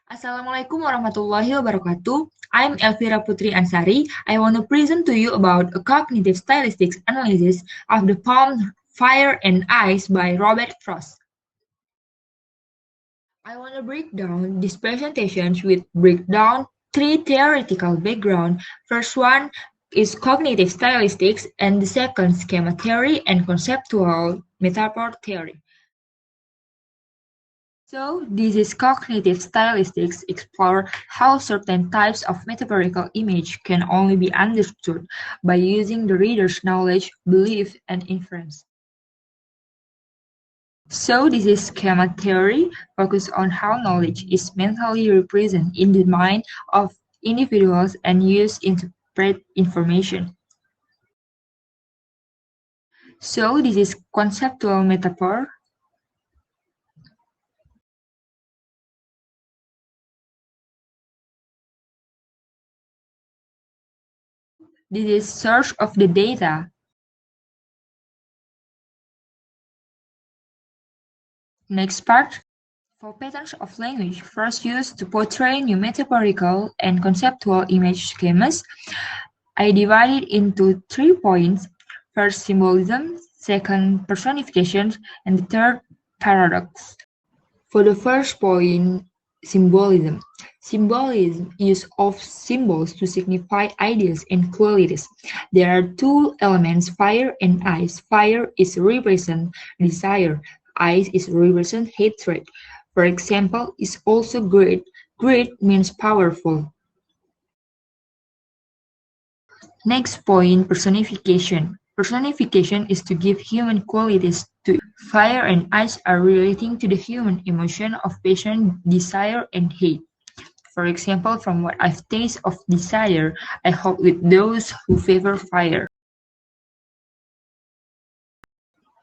Assalamualaikum warahmatullahi wabarakatuh. I'm Elvira Putri Ansari. I want to present to you about a cognitive stylistics analysis of the poem Fire and Ice by Robert Frost. I want to break down these presentations with breakdown three theoretical background. First one is cognitive stylistics and the second schema theory and conceptual metaphor theory. So, this is cognitive stylistics explore how certain types of metaphorical image can only be understood by using the reader's knowledge, belief, and inference. So, this is schema theory, focused on how knowledge is mentally represented in the mind of individuals and used to interpret information. So, this is conceptual metaphor. This is search of the data. Next part. For patterns of language first used to portray new metaphorical and conceptual image schemas, I divided into 3 points: first, symbolism; second, personification; and the third, paradox. For the first point, symbolism. Symbolism use of symbols to signify ideas and qualities. There are two elements, fire and ice. Fire is represent desire, ice is represent hatred. For example, is also great. Great means powerful. Next point, personification. Personification is to give human qualities to fire and ice are relating to the human emotion of passion, desire, and hate. For example, from what I've tasted of desire, I hope with those who favor fire.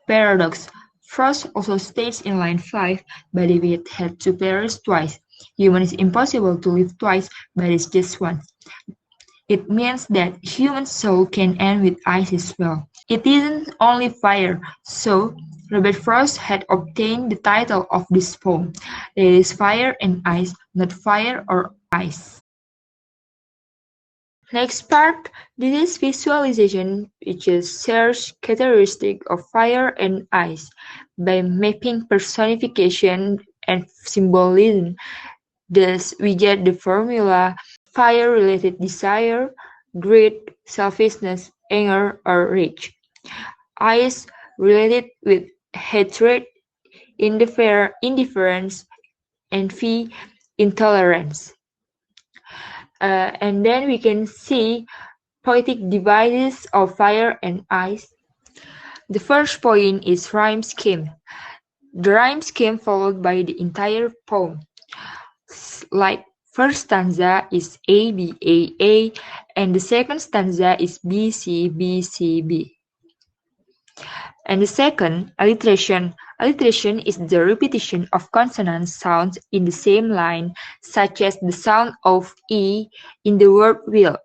Paradox. Frost also states in line 5, but if it had to perish twice, human is impossible to live twice, but it's just once. It means that human soul can end with ice as well. It isn't only fire, so Robert Frost had obtained the title of this poem. There is fire and ice, not fire or ice. Next part, this is visualization, which is search characteristic of fire and ice by mapping personification and symbolism. Thus, we get the formula fire-related desire, greed, selfishness, anger, or rage. Ice related with hatred, indifference, envy, intolerance. And then we can see poetic devices of fire and ice. The first point is rhyme scheme. The rhyme scheme followed by the entire poem. Like first stanza is A B A A, and the second stanza is B C B C B. And the second, alliteration. Alliteration is the repetition of consonant sounds in the same line, such as the sound of E in the word will,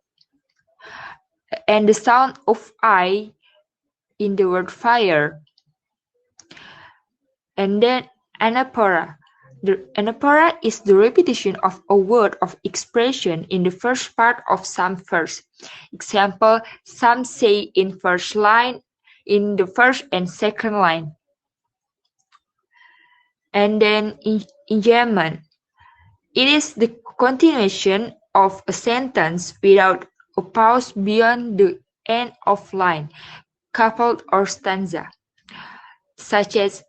and the sound of I in the word fire. And then anaphora. The anaphora is the repetition of a word of expression in the first part of some verse. Example, some say in first line, in the first and second line. And then in German, it is the continuation of a sentence without a pause beyond the end of line, coupled or stanza, such as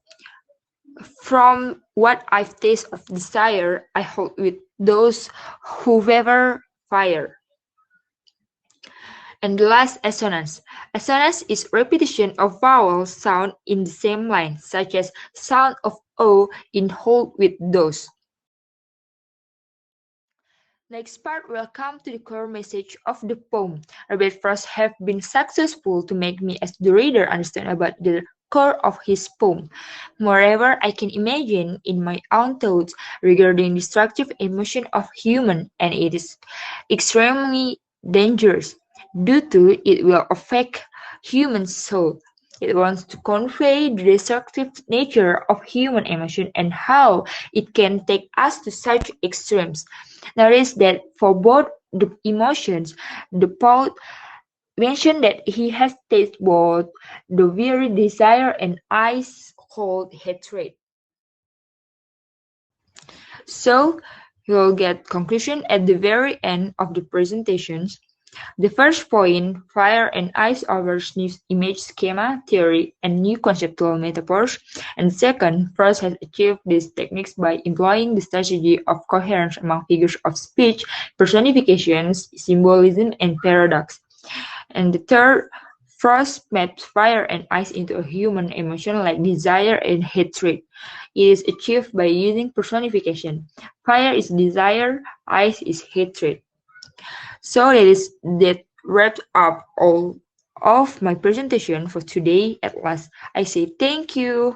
from what I've tasted of desire, I hold with those who favor fire. And the last, assonance. Assonance is repetition of vowel sound in the same line, such as sound of O in hold with those. Next part will come to the core message of the poem. Robert Frost have been successful to make me as the reader understand about the core of his poem. Moreover, I can imagine in my own thoughts regarding the destructive emotion of human, and it is extremely dangerous due to it will affect human soul. It wants to convey the destructive nature of human emotion and how it can take us to such extremes. Notice that for both the emotions, the poet mentioned that he has tasted both the very desire and ice cold hatred. So you'll get conclusion at the very end of the presentations. The first point, fire and ice offers new image schema theory and new conceptual metaphors. And second, Frost has achieved these techniques by employing the strategy of coherence among figures of speech, personifications, symbolism, and paradox. And the third, Frost maps fire and ice into a human emotion like desire and hatred. It is achieved by using personification. Fire is desire, ice is hatred. So that wraps up all of my presentation for today. At last, I say thank you.